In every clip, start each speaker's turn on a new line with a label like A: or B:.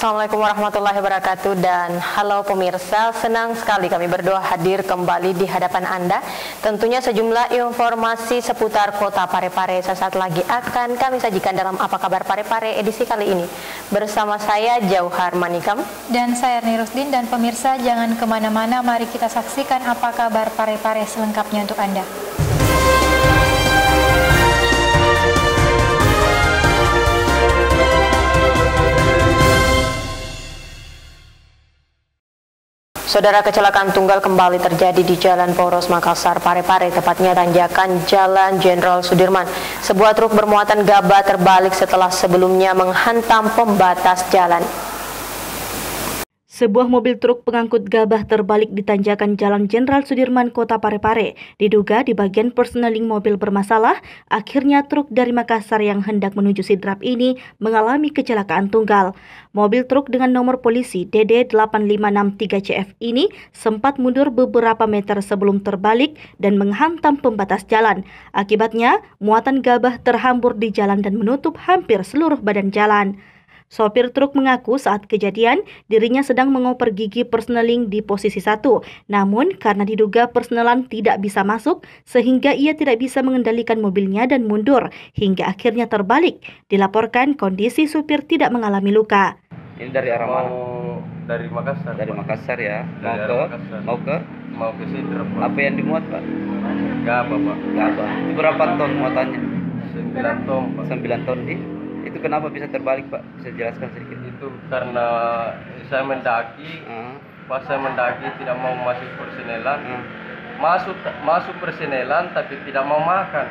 A: Assalamualaikum warahmatullahi wabarakatuh dan halo pemirsa, senang sekali kami berdua hadir kembali di hadapan Anda. Tentunya sejumlah informasi seputar Kota Parepare sesaat lagi akan kami sajikan dalam Apa Kabar Parepare edisi kali ini. Bersama saya Jauhar Manikam
B: dan saya Erni Rusdin, dan pemirsa jangan kemana-mana, mari kita saksikan Apa Kabar Parepare selengkapnya untuk Anda.
A: Saudara, kecelakaan tunggal kembali terjadi di Jalan Poros Makassar Parepare, tepatnya tanjakan Jalan Jenderal Sudirman. Sebuah truk bermuatan gabah terbalik setelah sebelumnya menghantam pembatas jalan.
C: Sebuah mobil truk pengangkut gabah terbalik di tanjakan Jalan Jenderal Sudirman, Kota Parepare. Diduga di bagian persneling mobil bermasalah, akhirnya truk dari Makassar yang hendak menuju Sidrap ini mengalami kecelakaan tunggal. Mobil truk dengan nomor polisi DD8563CF ini sempat mundur beberapa meter sebelum terbalik dan menghantam pembatas jalan. Akibatnya, muatan gabah terhambur di jalan dan menutup hampir seluruh badan jalan. Sopir truk mengaku saat kejadian dirinya sedang mengoper gigi persneling di posisi 1. Namun karena diduga persnelan tidak bisa masuk sehingga ia tidak bisa mengendalikan mobilnya dan mundur hingga akhirnya terbalik. Dilaporkan kondisi supir tidak mengalami luka.
D: Ini dari arah mana?
E: Dari Makassar.
D: Dari Makassar ya.
E: Mau ke Sidrap.
D: Apa yang dimuat, Pak?
E: Gabah, Pak.
D: Gabah. Itu berapa ton muatannya?
E: 9 ton, Pak.
D: 9 ton di. Itu kenapa bisa terbalik, Pak? Bisa jelaskan sedikit?
E: Itu karena saya mendaki, pas saya mendaki tidak mau masuk persenelan, masuk persenelan tapi tidak mau makan,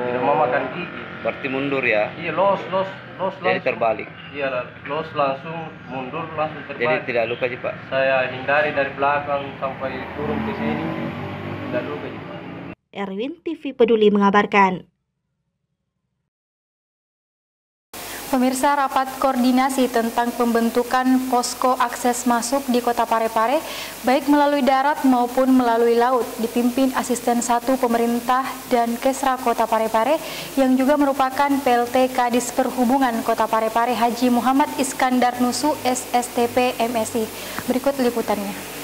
E: tidak mau makan gigi.
D: Berarti mundur ya?
E: Iya, los
D: jadi
E: langsung.
D: terbalik?
E: Iya, los langsung, mundur langsung terbalik.
D: Jadi tidak luka sih, Pak?
E: Saya hindari dari belakang sampai turun ke sini, tidak luka sih, Pak.
C: Erwin TV Peduli mengabarkan.
B: Pemirsa, rapat koordinasi tentang pembentukan posko akses masuk di Kota Parepare, baik melalui darat maupun melalui laut, dipimpin Asisten 1 Pemerintah dan Kesra Kota Parepare yang juga merupakan PLT Kadis Perhubungan Kota Parepare Haji Muhammad Iskandar Nusu SSTP MSI. Berikut liputannya.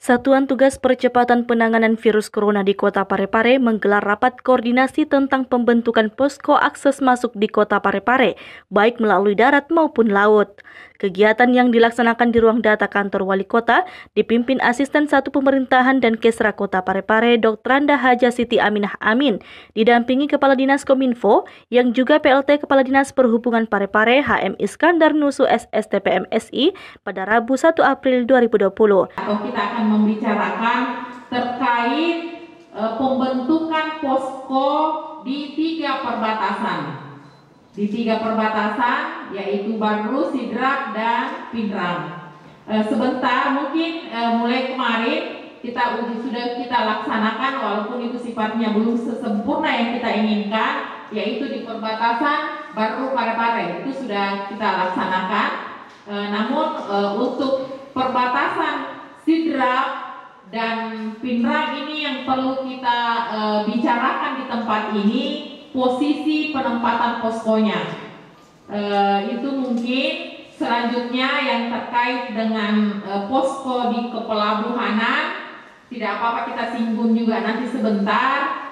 C: Satuan Tugas Percepatan Penanganan Virus Corona di Kota Parepare menggelar rapat koordinasi tentang pembentukan posko akses masuk di Kota Parepare, baik melalui darat maupun laut. Kegiatan yang dilaksanakan di ruang data kantor Wali Kota dipimpin Asisten 1 Pemerintahan dan Kesra Kota Parepare Dr. Randa Haja Siti Aminah Amin, didampingi Kepala Dinas Kominfo yang juga PLT Kepala Dinas Perhubungan Parepare HM Iskandar Nusu SSTP MSI pada Rabu 1 April 2020.
F: Kita akan membicarakan terkait pembentukan posko di 3 perbatasan. Di 3 perbatasan yaitu Barlu, Sidrap, dan Pindrang. Sebentar mungkin mulai kemarin sudah kita laksanakan, walaupun itu sifatnya belum sesempurna yang kita inginkan, yaitu di perbatasan Barlu Parepare itu sudah kita laksanakan. Namun untuk perbatasan Sidrap dan Pindrang ini yang perlu kita bicarakan di tempat ini, posisi penempatan poskonya. Itu mungkin selanjutnya yang terkait dengan posko di kepelabuhanan, tidak apa-apa kita singgung juga nanti sebentar.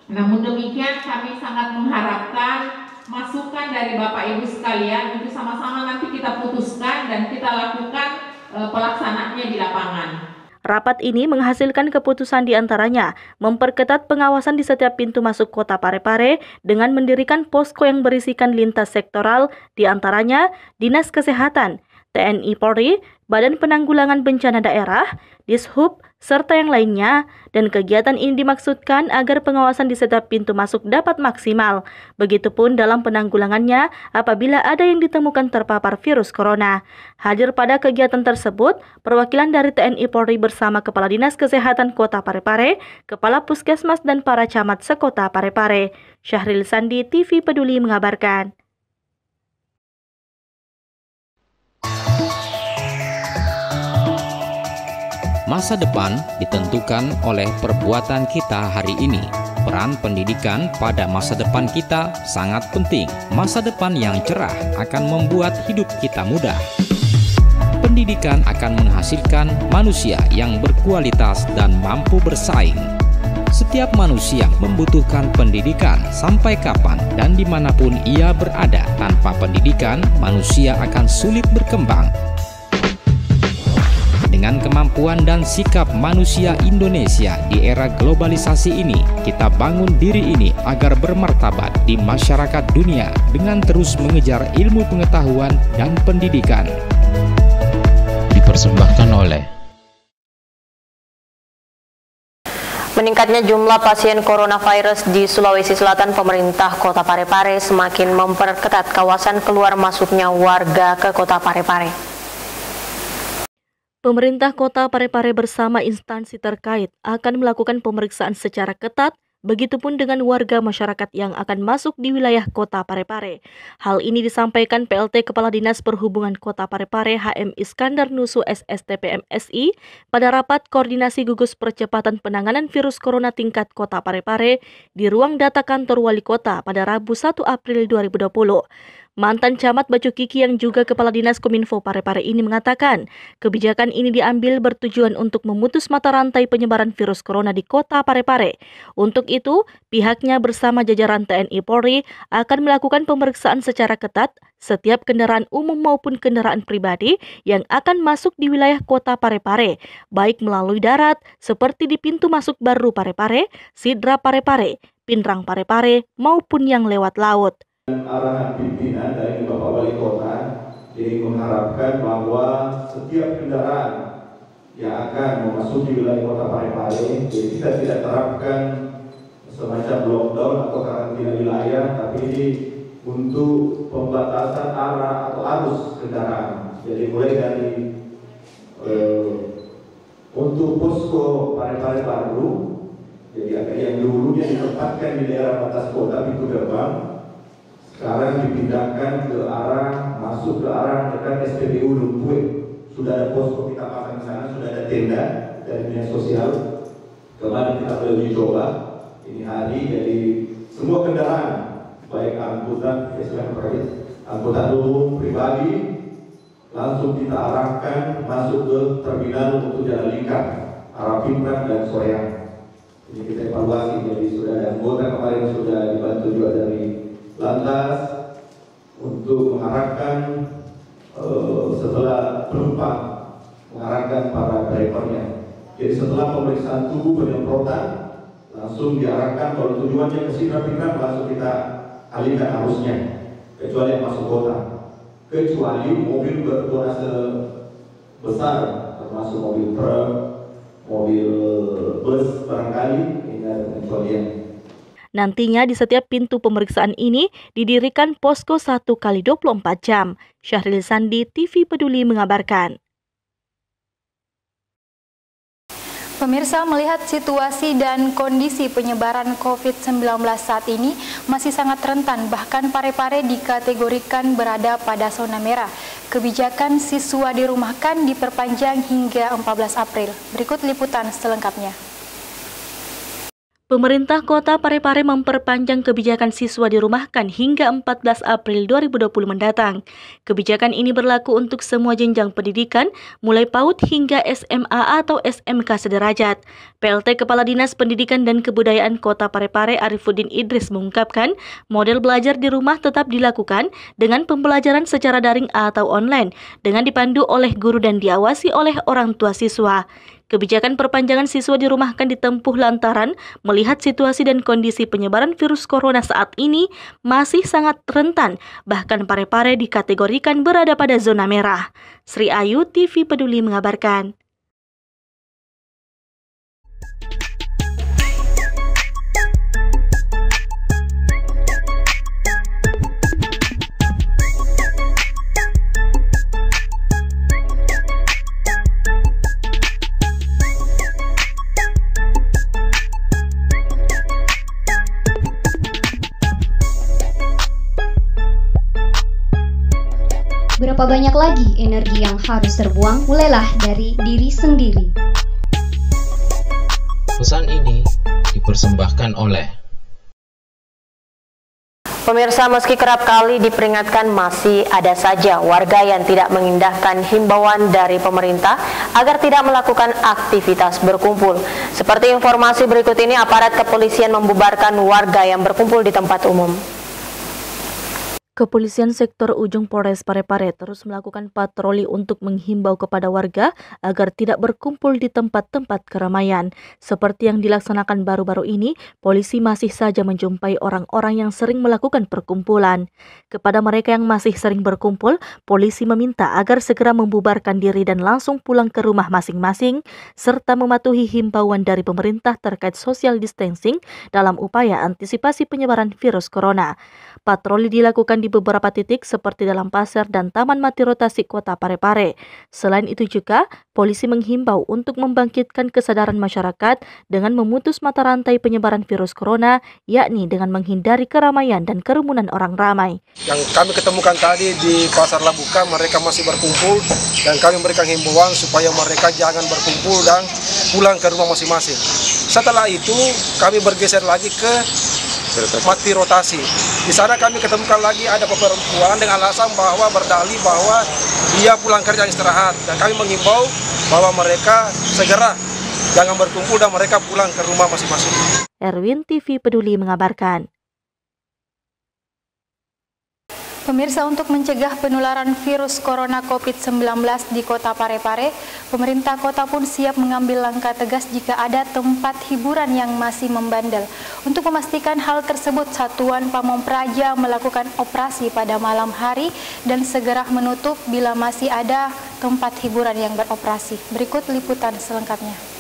F: Namun demikian kami sangat mengharapkan masukan dari Bapak Ibu sekalian untuk sama-sama nanti kita putuskan dan kita lakukan pelaksanaannya di lapangan.
C: Rapat ini menghasilkan keputusan diantaranya memperketat pengawasan di setiap pintu masuk Kota Parepare dengan mendirikan posko yang berisikan lintas sektoral, diantaranya Dinas Kesehatan, TNI Polri, Badan Penanggulangan Bencana Daerah, Dishub, serta yang lainnya, dan kegiatan ini dimaksudkan agar pengawasan di setiap pintu masuk dapat maksimal. Begitupun dalam penanggulangannya apabila ada yang ditemukan terpapar virus corona. Hadir pada kegiatan tersebut, perwakilan dari TNI Polri bersama Kepala Dinas Kesehatan Kota Parepare, Kepala Puskesmas dan para camat sekota Parepare. Syahril Sandi, TV Peduli mengabarkan.
G: Masa depan ditentukan oleh perbuatan kita hari ini. Peran pendidikan pada masa depan kita sangat penting. Masa depan yang cerah akan membuat hidup kita mudah. Pendidikan akan menghasilkan manusia yang berkualitas dan mampu bersaing. Setiap manusia membutuhkan pendidikan sampai kapan dan dimanapun ia berada. Tanpa pendidikan, manusia akan sulit berkembang. Dengan kemampuan dan sikap manusia Indonesia di era globalisasi ini, kita bangun diri ini agar bermartabat di masyarakat dunia dengan terus mengejar ilmu pengetahuan dan pendidikan. Dipersembahkan oleh
A: meningkatnya jumlah pasien coronavirus di Sulawesi Selatan, pemerintah Kota Parepare semakin memperketat kawasan keluar masuknya warga ke Kota Parepare.
C: Pemerintah Kota Parepare bersama instansi terkait akan melakukan pemeriksaan secara ketat, begitupun dengan warga masyarakat yang akan masuk di wilayah Kota Parepare. Hal ini disampaikan PLT Kepala Dinas Perhubungan Kota Parepare HM Iskandar Nusu SSTP MSI pada rapat koordinasi gugus percepatan penanganan virus corona tingkat Kota Parepare di ruang data kantor Wali Kota pada Rabu 1 April 2020. Mantan Camat Bacu Kiki yang juga Kepala Dinas Kominfo Parepare ini mengatakan, kebijakan ini diambil bertujuan untuk memutus mata rantai penyebaran virus corona di Kota Parepare. Untuk itu, pihaknya bersama jajaran TNI Polri akan melakukan pemeriksaan secara ketat setiap kendaraan umum maupun kendaraan pribadi yang akan masuk di wilayah Kota Parepare, baik melalui darat seperti di pintu masuk baru Parepare, Sidra Parepare, Pinrang Parepare maupun yang lewat laut.
H: Arahan pimpinan dari Bapak Wali Kota ini mengharapkan bahwa setiap kendaraan yang akan memasuki wilayah Kota Parepare, jadi kita tidak terapkan semacam lockdown atau karantina wilayah, tapi ini untuk pembatasan arah atau arus kendaraan. Jadi mulai dari untuk posko Parepare baru, jadi yang dulunya ditempatkan di daerah batas kota pintu gerbang, sekarang dipindahkan ke arah masuk ke arah dekat SPBU Lumpue. Sudah ada posko kita pasang di sana, sudah ada tenda dari dinas sosial. Kemarin kita uji coba ini hari, jadi semua kendaraan baik angkutan angkutan umum pribadi langsung kita arahkan masuk ke terminal untuk jalan lingkar arah Pinrang dan Soreang. Ini kita evaluasi, jadi sudah ada anggota kemarin sudah dibantu juga dari lantas untuk mengarahkan setelah penumpang mengarahkan para drivernya. Jadi setelah pemeriksaan tubuh penyemprotan langsung diarahkan, kalau tujuannya ke Sidra Pinrang langsung kita alihkan arusnya, kecuali yang masuk kota, kecuali mobil bertonase besar termasuk mobil truk, mobil bus barangkali ini ada pengecualian.
C: Nantinya di setiap pintu pemeriksaan ini didirikan posko 1x24 jam. Syahril Sandi, TV Peduli mengabarkan.
B: Pemirsa, melihat situasi dan kondisi penyebaran COVID-19 saat ini masih sangat rentan, bahkan Parepare dikategorikan berada pada zona merah. Kebijakan siswa dirumahkan diperpanjang hingga 14 April. Berikut liputan selengkapnya.
C: Pemerintah Kota Parepare memperpanjang kebijakan siswa dirumahkan hingga 14 April 2020 mendatang. Kebijakan ini berlaku untuk semua jenjang pendidikan, mulai PAUD hingga SMA atau SMK sederajat. PLT Kepala Dinas Pendidikan dan Kebudayaan Kota Parepare Arifuddin Idris mengungkapkan, model belajar di rumah tetap dilakukan dengan pembelajaran secara daring atau online, dengan dipandu oleh guru dan diawasi oleh orang tua siswa. Kebijakan perpanjangan siswa dirumahkan ditempuh lantaran melihat situasi dan kondisi penyebaran virus corona saat ini masih sangat rentan, bahkan Parepare dikategorikan berada pada zona merah. Sri Ayu, TV Peduli mengabarkan.
I: Berapa banyak lagi energi yang harus terbuang? Mulailah dari diri sendiri.
J: Pesan ini Dipersembahkan oleh
A: pemirsa, meski kerap kali diperingatkan, masih ada saja warga yang tidak mengindahkan himbauan dari pemerintah agar tidak melakukan aktivitas berkumpul. Seperti informasi berikut ini, aparat kepolisian membubarkan warga yang berkumpul di tempat umum.
C: Kepolisian Sektor Ujung Polres Parepare terus melakukan patroli untuk menghimbau kepada warga agar tidak berkumpul di tempat-tempat keramaian. Seperti yang dilaksanakan baru-baru ini, polisi masih saja menjumpai orang-orang yang sering melakukan perkumpulan. Kepada mereka yang masih sering berkumpul, polisi meminta agar segera membubarkan diri dan langsung pulang ke rumah masing-masing, serta mematuhi himbauan dari pemerintah terkait social distancing dalam upaya antisipasi penyebaran virus corona. Patroli dilakukan di beberapa titik seperti dalam pasar dan Taman Mati Rotasi Kota Parepare. Selain itu juga, polisi menghimbau untuk membangkitkan kesadaran masyarakat dengan memutus mata rantai penyebaran virus corona, yakni dengan menghindari keramaian dan kerumunan orang ramai.
K: Yang kami ketemukan tadi di Pasar Labuka, mereka masih berkumpul dan kami memberikan himbauan supaya mereka jangan berkumpul dan pulang ke rumah masing-masing. Setelah itu, kami bergeser lagi ke Mati Rotasi. Di sana kami ketemukan lagi ada perempuan dengan alasan bahwa berdalih bahwa dia pulang kerja istirahat, dan kami mengimbau bahwa mereka segera jangan berkumpul dan mereka pulang ke rumah masing-masing.
C: Erwin TV Peduli mengabarkan.
B: Pemirsa, untuk mencegah penularan virus corona COVID-19 di Kota Parepare, pemerintah kota pun siap mengambil langkah tegas jika ada tempat hiburan yang masih membandel. Untuk memastikan hal tersebut, Satuan Pamong Praja melakukan operasi pada malam hari dan segera menutup bila masih ada tempat hiburan yang beroperasi. Berikut liputan selengkapnya.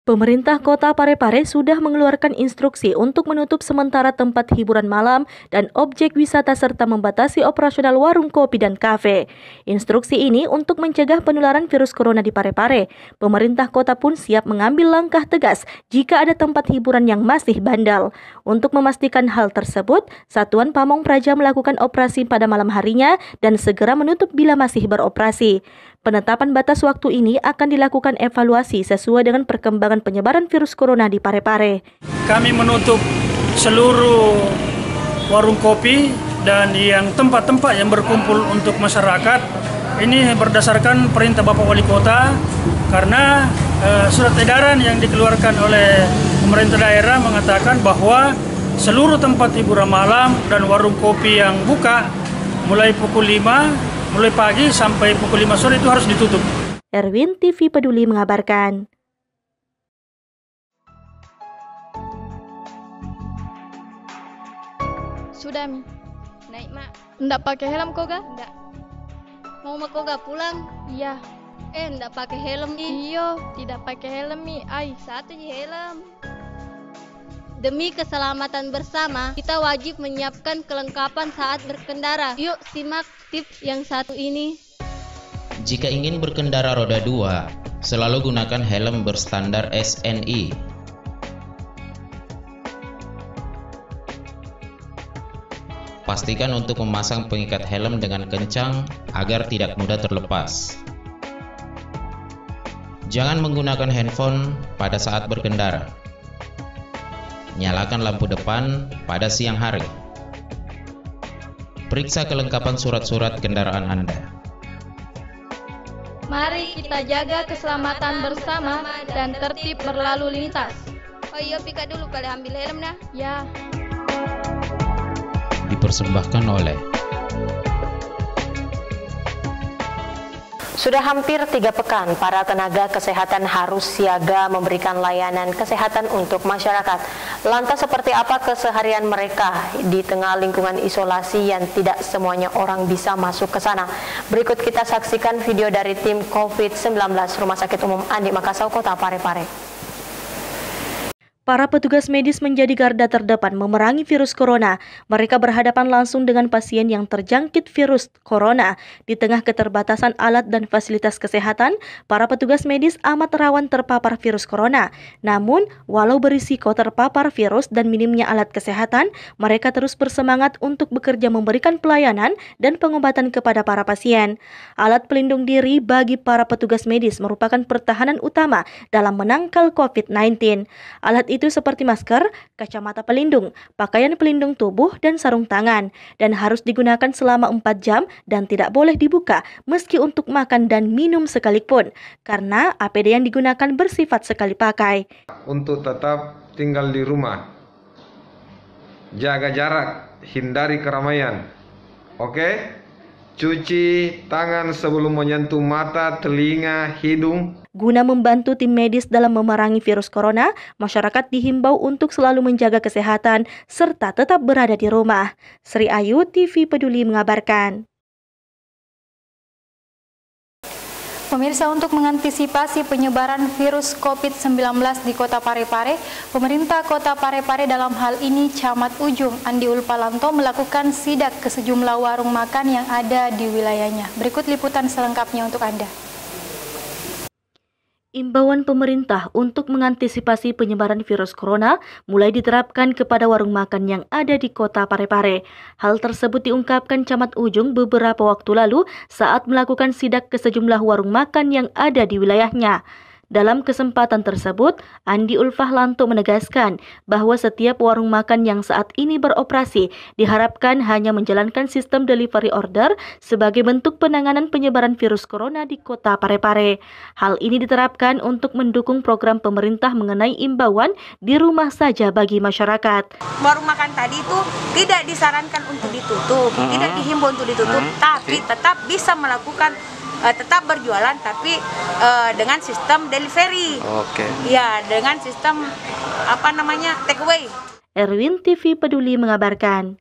C: Pemerintah Kota Parepare sudah mengeluarkan instruksi untuk menutup sementara tempat hiburan malam dan objek wisata serta membatasi operasional warung kopi dan kafe. Instruksi ini untuk mencegah penularan virus corona di Parepare. Pemerintah kota pun siap mengambil langkah tegas jika ada tempat hiburan yang masih bandel. Untuk memastikan hal tersebut, Satuan Pamong Praja melakukan operasi pada malam harinya dan segera menutup bila masih beroperasi. Penetapan batas waktu ini akan dilakukan evaluasi sesuai dengan perkembangan penyebaran virus corona di Parepare.
L: Kami menutup seluruh warung kopi dan yang tempat-tempat yang berkumpul untuk masyarakat. Ini berdasarkan perintah Bapak Wali Kota, karena surat edaran yang dikeluarkan oleh pemerintah daerah mengatakan bahwa seluruh tempat hiburan malam dan warung kopi yang buka mulai pukul 5 mulai pagi sampai pukul 5 sore itu harus ditutup.
C: Erwin TV Peduli mengabarkan.
M: Sudah Mi, naik mak. Nggak pakai helm kok ga? Nggak. Mau mak kok ga pulang? Iya. Nggak pakai helm Mi. Iyo, tidak pakai helm Mi. Ay, satu ji helm. Demi keselamatan bersama, kita wajib menyiapkan kelengkapan saat berkendara. Yuk simak tips yang satu ini.
J: Jika ingin berkendara roda 2, selalu gunakan helm berstandar SNI. Pastikan untuk memasang pengikat helm dengan kencang agar tidak mudah terlepas. Jangan menggunakan handphone pada saat berkendara. Nyalakan lampu depan pada siang hari. Periksa kelengkapan surat-surat kendaraan Anda.
M: Mari kita jaga keselamatan bersama dan tertib berlalu lintas. Oh iya, pika dulu kali ambil helm nah. Ya.
J: Dipersembahkan oleh
A: Sudah hampir 3 pekan, para tenaga kesehatan harus siaga memberikan layanan kesehatan untuk masyarakat. Lantas seperti apa keseharian mereka di tengah lingkungan isolasi yang tidak semuanya orang bisa masuk ke sana? Berikut kita saksikan video dari tim COVID-19 Rumah Sakit Umum Andi Makassau Kota Parepare.
C: Para petugas medis menjadi garda terdepan memerangi virus corona. Mereka berhadapan langsung dengan pasien yang terjangkit virus corona. Di tengah keterbatasan alat dan fasilitas kesehatan, para petugas medis amat rawan terpapar virus corona. Namun, walau berisiko terpapar virus dan minimnya alat kesehatan, mereka terus bersemangat untuk bekerja memberikan pelayanan dan pengobatan kepada para pasien. Alat pelindung diri bagi para petugas medis merupakan pertahanan utama dalam menangkal COVID-19. Alat itu seperti masker, kacamata pelindung, pakaian pelindung tubuh, dan sarung tangan, dan harus digunakan selama 4 jam dan tidak boleh dibuka meski untuk makan dan minum sekalipun, karena APD yang digunakan bersifat sekali pakai.
N: Untuk tetap tinggal di rumah, jaga jarak, hindari keramaian, oke? Cuci tangan sebelum menyentuh mata, telinga, hidung.
C: Guna membantu tim medis dalam memerangi virus corona, masyarakat dihimbau untuk selalu menjaga kesehatan serta tetap berada di rumah. Sri Ayu, TV Peduli mengabarkan.
B: Pemirsa, untuk mengantisipasi penyebaran virus COVID-19 di Kota Parepare, pemerintah Kota Parepare dalam hal ini Camat Ujung Andi Ulpalanto melakukan sidak ke sejumlah warung makan yang ada di wilayahnya. Berikut liputan selengkapnya untuk Anda.
C: Imbauan pemerintah untuk mengantisipasi penyebaran virus corona mulai diterapkan kepada warung makan yang ada di Kota Parepare. Hal tersebut diungkapkan Camat Ujung beberapa waktu lalu saat melakukan sidak ke sejumlah warung makan yang ada di wilayahnya. Dalam kesempatan tersebut, Andi Ulpalanto menegaskan bahwa setiap warung makan yang saat ini beroperasi diharapkan hanya menjalankan sistem delivery order sebagai bentuk penanganan penyebaran virus corona di Kota Parepare. Hal ini diterapkan untuk mendukung program pemerintah mengenai imbauan di rumah saja bagi masyarakat.
O: Warung makan tadi itu tidak disarankan untuk ditutup, tidak dihimbau untuk ditutup, tapi tetap bisa melakukan tetap berjualan, tapi dengan sistem delivery. Ya, dengan sistem take away.
C: Erwin, TV Peduli mengabarkan.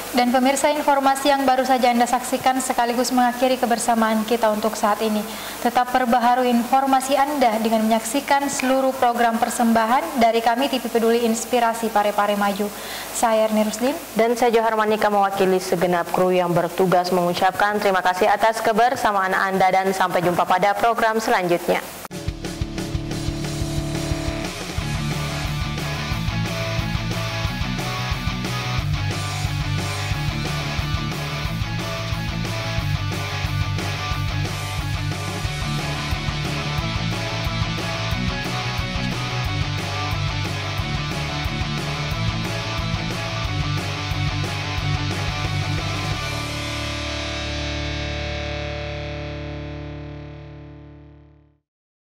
B: Dan pemirsa, informasi yang baru saja Anda saksikan sekaligus mengakhiri kebersamaan kita untuk saat ini. Tetap perbaharui informasi Anda dengan menyaksikan seluruh program persembahan dari kami TV Peduli Inspirasi Parepare Maju. Saya Erni Ruslin
A: dan saya Johar Manika mewakili segenap kru yang bertugas mengucapkan terima kasih atas kebersamaan Anda dan sampai jumpa pada program selanjutnya.